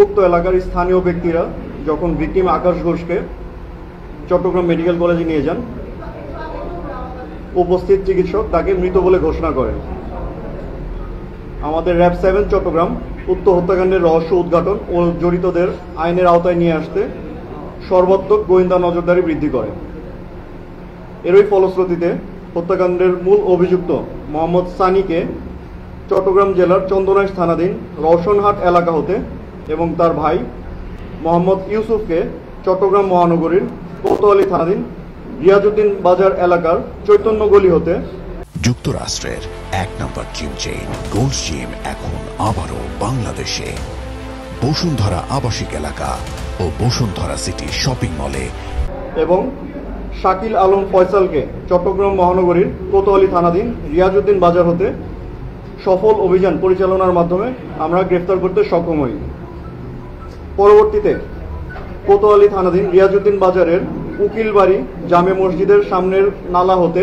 উক্ত এলাকার স্থানীয় ব্যক্তিরা যখন ভিকটিম আকাশ ঘোষকে চট্টগ্রাম মেডিকেল কলেজে নিয়ে যান, উপস্থিত চিকিৎসক তাকে মৃত বলে ঘোষণা করেন। আমাদের র্যাব 7 চট্টগ্রাম উক্ত হত্যাকাণ্ডের রহস্য উদ্ঘাটন ও জড়িতদের আইনের আওতায় নিয়ে আসতে সর্বাত্মক গোয়েন্দা নজরদারি বৃদ্ধি করে। এরই ফলশ্রুতিতে হত্যাকাণ্ডের মূল অভিযুক্ত মোহাম্মদ সানিকে চট্টগ্রাম জেলার চন্দনাইশ থানাধীন রওশনহাট এলাকা হতে এবং তার ভাই মোহাম্মদ ইউসুফকে চট্টগ্রাম মহানগরীর কোতোয়ালি থানাধীন রিয়াজউদ্দিন বাজার এলাকার চৈতন্য গলি হতে। যুক্তরাষ্ট্রের 1 নম্বর জিম চেইন গোল্ডস জিম এখন আবারও বাংলাদেশে বসুন্ধরা আবাসিক এলাকা ও বসুন্ধরা সিটি শপিং মলে এবং শাকিল আলম ফয়সালকে চট্টগ্রাম মহানগরীর কোতোয়ালি থানাধীন রিয়াজউদ্দিন বাজার হতে সফল অভিযান পরিচালনার মাধ্যমে আমরা গ্রেফতার করতে সক্ষম হই। পরবর্তীতে কোতোয়ালি থানাধীন রিয়াজউদ্দিন বাজারের উকিলবাড়ি জামে মসজিদের সামনের নালা হতে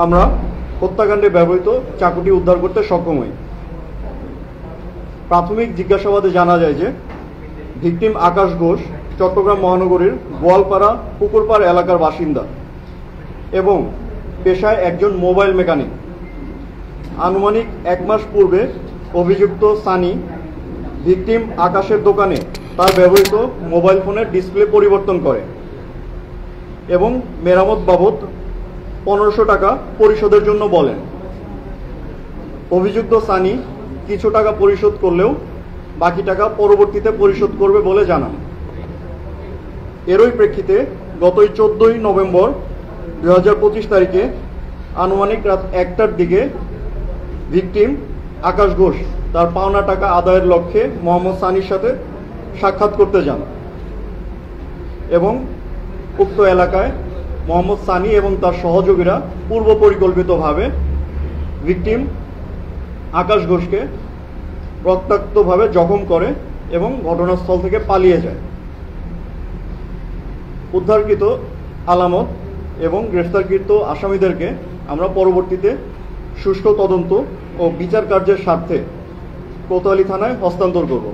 আমরা হত্যাকাণ্ডে ব্যবহৃত চাকুটি উদ্ধার করতে সক্ষম হই। প্রাথমিক জিজ্ঞাসাবাদে জানা যায় যে ভিকটিম আকাশ ঘোষ চট্টগ্রাম মহানগরীর গোয়ালপাড়া পুকুরপাড় এলাকার বাসিন্দা এবং পেশায় একজন মোবাইল মেকানিক। আনুমানিক 1 মাস পূর্বে অভিযুক্ত সানি ভিকটিম আকাশের দোকানে তার ব্যবহৃত মোবাইল ফোনের ডিসপ্লে পরিবর্তন করে এবং মেরামত বাবদ 1500 টাকা পরিশোধের জন্য বলেন। অভিযুক্ত সানি কিছু টাকা পরিশোধ করলেও বাকি টাকা পরবর্তীতে পরিশোধ করবে বলে জানান। এরই প্রেক্ষিতে গতই 14 নভেম্বর 2025 তারিখে আনুমানিক রাত 1টার দিকে ভিকটিম আকাশ ঘোষ তার পাওনা টাকা আদায়ের লক্ষ্যে মোহাম্মদ সানির সাথে সাক্ষাৎ করতে যান এবং উক্ত এলাকায় মোহাম্মদ সানি এবং তার সহযোগীরা পূর্ব পরিকল্পিতভাবে ভিকটিম আকাশ ঘোষকে রক্তাক্তভাবে জখম করে এবং ঘটনাস্থল থেকে পালিয়ে যায়। উদ্ধারকৃত আলামত এবং গ্রেফতারকৃত আসামিদেরকে আমরা পরবর্তীতে সুষ্ঠু তদন্ত ও বিচার কার্যের স্বার্থে কোতোয়ালি থানায় হস্তান্তর করব।